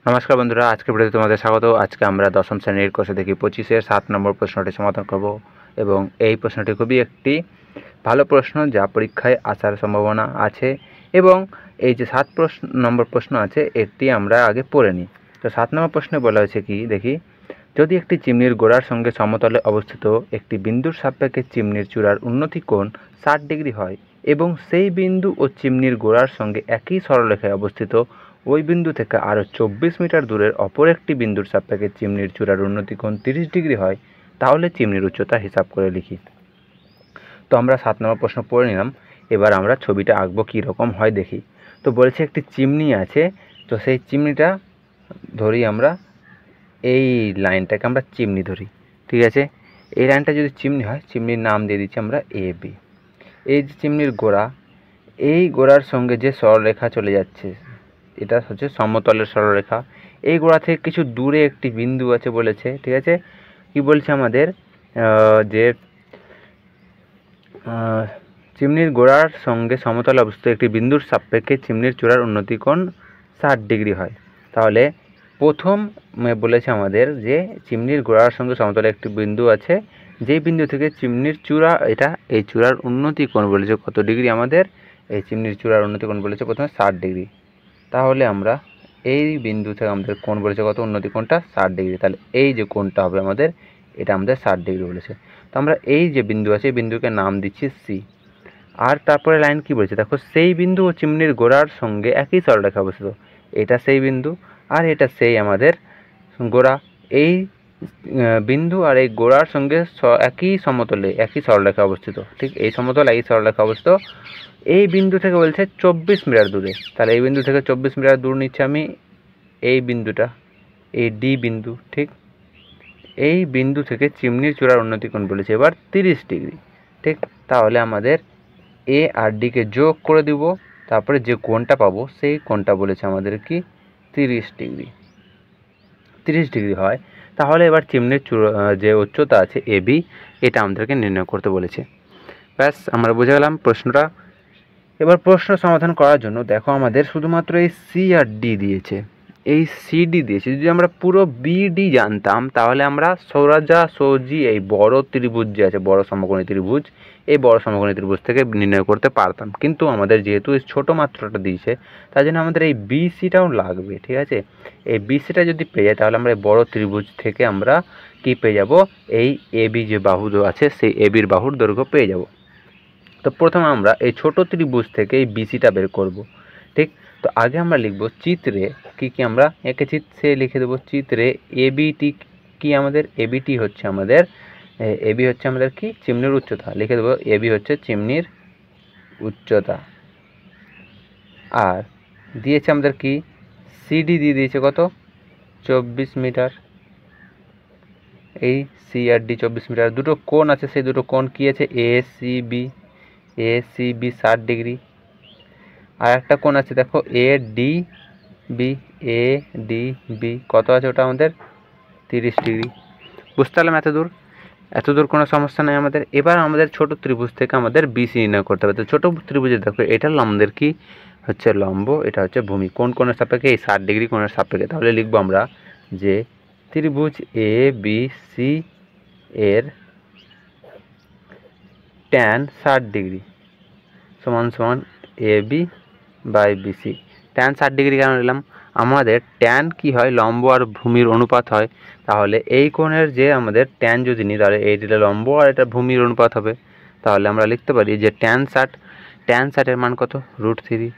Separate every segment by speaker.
Speaker 1: নমস্কার বন্ধুরা, আজকের ভিডিওতে তোমাদের স্বাগত। আজকে আমরা দশম শ্রেণীর কোষে দেখি 25-এর 7 নম্বর প্রশ্নটি সমাধান করব এবং এই প্রশ্নটি খুবই একটি ভালো প্রশ্ন, যা পরীক্ষায় আসার সম্ভাবনা আছে। এবং এই যে 7 নম্বর প্রশ্ন আছে, এটি আমরা আগে পড়ে নিই। তো 7 নম্বর প্রশ্নে বলা হয়েছে কি দেখি, যদি একটি চিমনির গোড়ার সঙ্গে সমতলে অবস্থিত একটি বিন্দুর সাপেক্ষে চিমনির চূড়ার উন্নতি কোণ 60 ডিগ্রি হয় এবং সেই বিন্দু ও চিমনির গোড়ার সঙ্গে একই সরলরেখায় অবস্থিত ওই বিন্দু থেকে আরও 24 মিটার দূরের অপর একটি বিন্দুর সাপেক্ষে চিমনির চূড়ার উন্নতি কোণ 30 ডিগ্রি হয়, তাহলে চিমনির উচ্চতা হিসাব করে লিখি। তো আমরা 7 নম্বর প্রশ্ন পড়ে নিলাম। এবার আমরা ছবিটা আঁকবো কীরকম হয় দেখি। তো বলেছে একটি চিমনি আছে, তো সেই চিমনিটা ধরি আমরা, এই লাইনটাকে আমরা চিমনি ধরি, ঠিক আছে। এই লাইনটা যদি চিমনি হয়, চিমনির নাম দিয়ে দিচ্ছি আমরা এ বি। এই যে চিমনির গোড়া, এই গোড়ার সঙ্গে যে সরলরেখা চলে যাচ্ছে, এটা হচ্ছে সমতলের সরলরেখা। এই গোড়া থেকে কিছু দূরে একটি বিন্দু আছে বলেছে, ঠিক আছে। কি বলছে আমাদের, যে চিমনির গোড়ার সঙ্গে সমতলে অবস্থিত একটি বিন্দুর সাপেক্ষে চিমনির চূড়ার উন্নতি কোণ 60 ডিগ্রি হয়। তাহলে প্রথম বলেছে আমাদের যে চিমনির গোড়ার সঙ্গে সমতলে একটি বিন্দু আছে, যেই বিন্দু থেকে চিমনির চূড়া, এটা এই চূড়ার উন্নতি কোণ বলেছে কত ডিগ্রি, আমাদের এই চিমনির চূড়ার উন্নতি কোণ বলেছে প্রথমে 60 ডিগ্রি। তাহলে আমরা এই বিন্দু থেকে আমাদের কোণ বলেছে কত, উন্নতি কোণটা 60 ডিগ্রি। তাহলে এই যে কোণটা হবে আমাদের, এটা আমাদের 60 ডিগ্রি বলেছে। তো আমরা এই যে বিন্দু আছে, এই বিন্দুকে নাম দিচ্ছি সি। আর তারপরে লাইন কি বলছে দেখো, সেই বিন্দু ও চিমনির গোড়ার সঙ্গে একই সরলরেখা অবস্থিত। এটা সেই বিন্দু আর এটা সেই আমাদের গোড়া। এই বিন্দু আর এই গোড়ার সঙ্গে একই সমতলে একই সরলরেখা অবস্থিত, ঠিক এই সমতল একই সরলরেখা অবস্থিত। এই বিন্দু থেকে বলছে 24 মিটার দূরে। তাহলে এই বিন্দু থেকে 24 মিটার দূর নিচ্ছি আমি এই বিন্দুটা, এই ডি বিন্দু, ঠিক। এই বিন্দু থেকে চিমনির চূড়ার উন্নতি কোণ বলেছে এবার 30 ডিগ্রি, ঠিক। তাহলে আমাদের এ আর ডিকে যোগ করে দিব, তারপরে যে কোণটা পাবো সেই কোণটা বলেছে আমাদের কি 30 ডিগ্রি। 30 ডিগ্রি হয়। তাহলে এবার চিমনির যে উচ্চতা আছে এ বি, এটা আমাদেরকে নির্ণয় করতে বলেছে। ব্যাস, আমরা বুঝে গেলাম প্রশ্নটা। এবার প্রশ্ন সমাধান করার জন্য দেখো, আমাদের শুধুমাত্র এই সি আর ডি দিয়েছে, এই সিডি দিয়েছে। যদি আমরা পুরো বিডি জানতাম, তাহলে আমরা সোজাসুজি এই বড় ত্রিভুজ যে আছে, বড় সমকোণী ত্রিভুজ, এই বড় সমকোণী ত্রিভুজ থেকে নির্ণয় করতে পারতাম। কিন্তু আমাদের যেহেতু এই ছোটো মাত্রাটা দিয়েছে, তার জন্য আমাদের এই বিসিটাও লাগবে, ঠিক আছে। এই বিসিটা যদি পেয়ে যাই, তাহলে আমরা এই বড় ত্রিভুজ থেকে আমরা কি পেয়ে যাব, এই এবি যে বাহু আছে, সেই এবির বাহুর দৈর্ঘ্য পেয়ে যাব। তো প্রথমে আমরা এই ছোট ত্রিভুজ থেকে এই বিসিটা বের করব, ঠিক। তো আগে আমরা লিখব চিত্রে কি কি আমরা একে চিত্রে লিখে দেবো। চিত্রে এবিটি কি, আমাদের এবিটি হচ্ছে আমাদের, এবি হচ্ছে আমাদের কি, চিমনির উচ্চতা, লিখে দেবো এবি হচ্ছে চিমনির উচ্চতা। আর দিয়েছে আমাদের কি, সিডি দিয়ে দিয়েছে কত, 24 মিটার। এই সি আর ডি 24 মিটার। দুটো কোণ আছে, সেই দুটো কোণ কি আছে, এ সি বি, 60 ডিগ্রি। আর একটা কোণ আছে দেখো, এ ডি বি, কত আছে ওটা আমাদের 30 ডিগ্রি। বুঝতে পারলাম এত দূর কোনো সমস্যা নেই আমাদের। এবার আমাদের ছোট ত্রিভুজ থেকে আমাদের বিসি নির্ণয় করতে হবে। তো ছোট ত্রিভুজে দেখো, এটা আমাদের কি হচ্ছে লম্ব, এটা হচ্ছে ভূমি। কোন কোণের সাপেক্ষে, এই 60 ডিগ্রি কোণের সাপেক্ষে। তাহলে লিখবো আমরা যে ত্রিভুজ এ বি সি এর ট্যান 60 ডিগ্রি সমান সমান A B by BC. Tan 60 degree কেন নিলাম, আমাদের ট্যান কি হয়, লম্ব আর ভূমির অনুপাত হয়। তাহলে এই কোণের যে আমাদের ট্যান যদি নিই, তাহলে এইটা লম্ব আর এটা ভূমির অনুপাত হবে। তাহলে আমরা লিখতে পারি যে ট্যান 60 এর মান কত, √3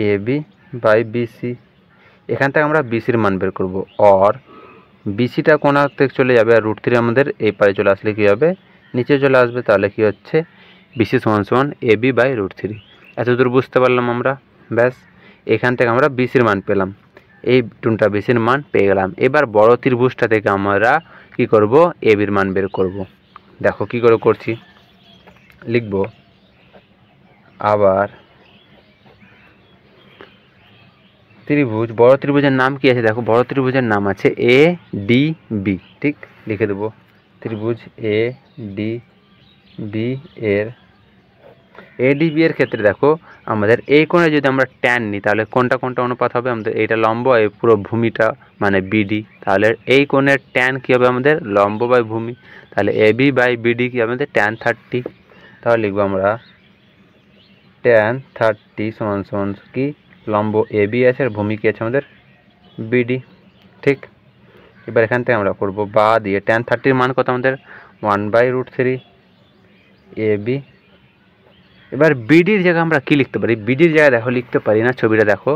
Speaker 1: এ বি বাই বিসি। এখান থেকে আমরা বিসির মান বের করব। আর বিসিটা কোন থেকে চলে যাবে, আর √3 আমাদের এই পারে চলে আসলে কী হবে, নিচে চলে আসবে। তাহলে কি হচ্ছে, বিসি সমান সমান এ বি বাই √3। এতদূর বুঝতে পারলাম আমরা। ব্যাস, এখান থেকে আমরা বিসির মান পেলাম, এই টুনটা বিসির মান পেয়ে গেলাম। এবার বড় ত্রিভুজটা থেকে আমরা কি করব, এ বির মান বের করব। দেখো কি করে করছি, লিখব আবার ত্রিভুজ, বড় ত্রিভুজের নাম কি আছে দেখো, বড় ত্রিভুজের নাম আছে এ ডি বি, ঠিক। লিখে দেবো ত্রিভুজ এ ডি বি এর এডিবি এর ক্ষেত্রে দেখো আমাদের এই কোণে যদি আমরা ট্যান নিই তাহলে কোনটা কোনটা অনুপাত হবে, আমাদের এইটা লম্ব, এই পুরো ভূমিটা মানে বিডি, তাহলে এই কোণের ট্যান কী হবে আমাদের লম্ব বাই ভূমি, তাহলে এবি বাই বিডি কি আমাদের ট্যান 30। তাহলে লিখবো আমরা ট্যান 30 সমান সমান কি লম্ব এবি আছে আর ভূমি কি আছে আমাদের বিডি। ঠিক, এবার এখান থেকে আমরা করবো বা দিয়ে ট্যান 30 মান কত আমাদের 1/√3 এবি। এবার বিডির জায়গায় আমরা কি লিখতে পারি, বিডির জায়গায় দেখো লিখতে পারি না, ছবিটা দেখো,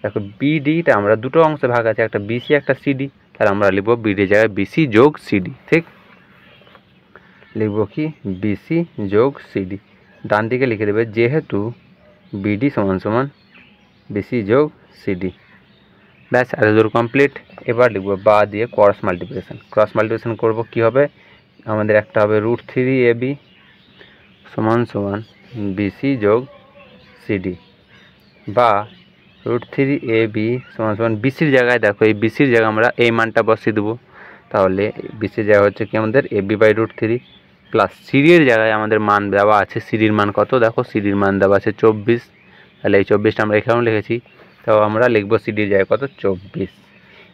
Speaker 1: দেখো বিডিটা আমরা দুটো অংশে ভাগ আছে, একটা বিসি একটা সিডি, তাহলে আমরা লিখবো বিডির জায়গায় বিসি যোগ সিডি। ঠিক, লিখবো কি বিসি যোগ সিডি, ডান দিকে লিখে দেবে যেহেতু বিডি সমান সমান বিসি যোগ সিডি। ব্যাস, এত দূর কমপ্লিট। এবার লিখবো বা দিয়ে ক্রস মাল্টিপ্লিকেশন করবো, কি হবে আমাদের একটা হবে √3 এবি সমান সমান বিসি যোগ সিডি, বা √3 এবি সমান সমান বিসির জায়গায় দেখো এই বিসির জায়গায় আমরা এই মানটা বসিয়ে দেবো, তাহলে বিসির জায়গা হচ্ছে কি আমাদের এবি বাই √3 প্লাস সিডির জায়গায় আমাদের মান দেওয়া আছে, সিডির মান কত দেখো, সিডির মান দেওয়া আছে 24, তাহলে এই 24টা আমরা এখানেও লিখেছি, তো আমরা লিখবো সিডির জায়গায় কত 24।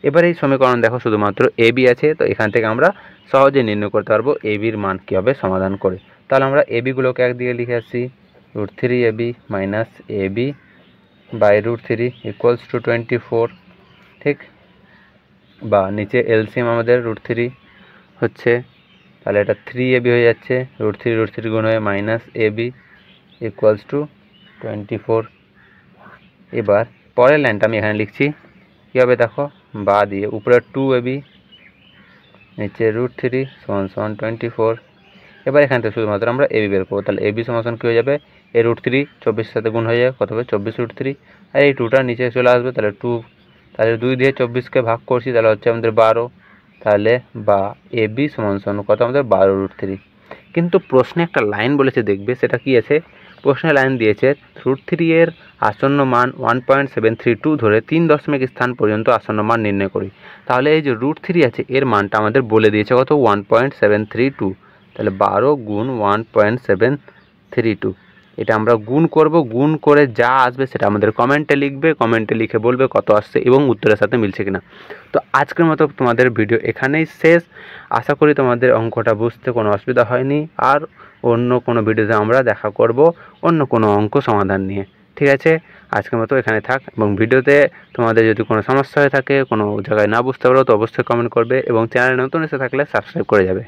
Speaker 1: এবার এই সমীকরণ দেখো শুধুমাত্র এবি আছে, তো এখান থেকে আমরা সহজে নির্ণয় করতে পারবো এবির মান কী হবে সমাধান করে। তাহলে আমরা এবিগুলোকে একদিকে লিখে আসছি √3 AB minus AB by √3 equals to 24। ঠিক, বা নিচে এলসিএম আমাদের √3 হচ্ছে, তাহলে এটা 3 এবি হয়ে যাচ্ছে, √3 গুণ হয়ে মাইনাস এবি ইকুয়ালস টু 24। এবার পরের লাইনটা আমি এখানে লিখছি, কী হবে দেখো বা দিয়ে উপরে 2 এবি নিচে √3 সমান সমান 24। এবার এখান থেকে শুধুমাত্র আমরা এবি বের করবো, তাহলে এবি সমান কী হয়ে যাবে, এই √3 24 সাথে গুণ হয়ে যাবে, কত হবে 24√3, আর এই 2টা নিচে চলে আসবে, তাহলে 2, তাহলে 2 দিয়ে 24কে ভাগ করছি, তাহলে হচ্ছে আমাদের 12, তাহলে বা এবি সমান সমান কত আমাদের 12√3। কিন্তু প্রশ্নে একটা লাইন বলেছে দেখবে সেটা কি আছে, প্রশ্নে লাইন দিয়েছে √3 এর আসন্ন মান 1.732 ধরে 3 দশমিক স্থান পর্যন্ত আসন্ন মান নির্ণয় করি। তাহলে এই যে √3 আছে এর মানটা আমাদের বলে দিয়েছে কত 1.732, তাহলে 12 গুণ 1.732, এটা আমরা গুণ করব, গুণ করে যা আসবে সেটা আমাদের কমেন্টে লিখবে, কমেন্টে লিখে বলবে কত আসছে এবং উত্তরের সাথে মিলছে কিনা। তো আজকের মতো তোমাদের ভিডিও এখানেই শেষ, আশা করি তোমাদের অঙ্কটা বুঝতে কোনো অসুবিধা হয়নি, আর অন্য কোনো ভিডিওতে আমরা দেখা করব অন্য কোনো অঙ্ক সমাধান নিয়ে। ঠিক আছে, আজকের মতো এখানে থাক, এবং ভিডিওতে তোমাদের যদি কোনো সমস্যা হয়ে থাকে, কোনো জায়গায় না বুঝতে পারো তো অবশ্যই কমেন্ট করবে, এবং চ্যানেলে নতুন এসে থাকলে সাবস্ক্রাইব করে যাবে।